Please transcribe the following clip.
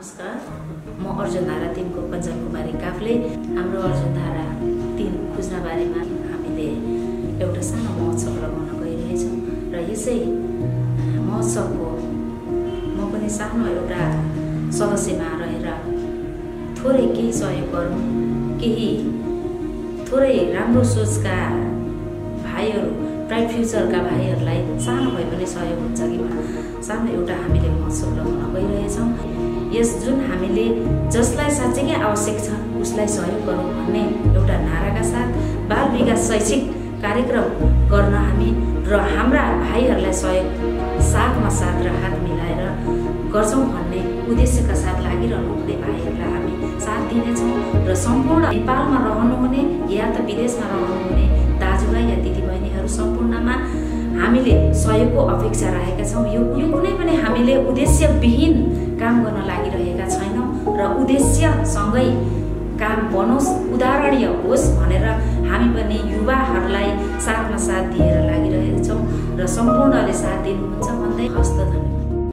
नमस्कार, म अर्जुनधारा 3 को कञ्चन कुमारी काफले। हाम्रो अर्जुनधारा 3 खुज्नाबारीमा हामीले एउटा सानो महोत्सव लगाउन गइरहेछौँ र यसै महोत्सवको म पनि सानो एउटा सदस्यमा रहेर थोरै केही सहयोग गरौँ, केही थोरै राम्रो सोचका भाइहरू, ब्राइट फ्युचरका भाइहरूलाई सानो भए पनि सहयोग हुन्छ कि सानो एउटा हामीले महोत्सव लगाउन गइरहेछौँ। यस जुन हामीले जसलाई साँच्चै आवश्यक छ उसलाई सहयोग गरौँ भन्ने एउटा नाराका साथ बाल विकास शैक्षिक कार्यक्रम गर्न हामी र हाम्रा भाइहरूलाई सहयोग साथमा साथ र हात मिलाएर गर्छौँ भन्ने उद्देश्यका साथ लागिरहनु हुने भाइहरूलाई हामी साथ दिनेछौँ र सम्पूर्ण नेपालमा रहनुहुने या त विदेशमा रहनुहुने दाजुभाइ या दिदीबहिनीहरू सम्पूर्णमा हामीले सहयोगको अपेक्षा राखेका छौँ। यो कुनै पनि हामीले उद्देश्यविहीन काम गर्न लागिरहेका छैनौँ र उद्देश्यसँगै काम बनोस्, उदाहरणीय होस् भनेर हामी पनि युवाहरूलाई साथमा साथ दिएर लागिरहेका छौँ र सम्पूर्णले साथ दिनुहुन्छ भन्दै हस्त धन्यवाद।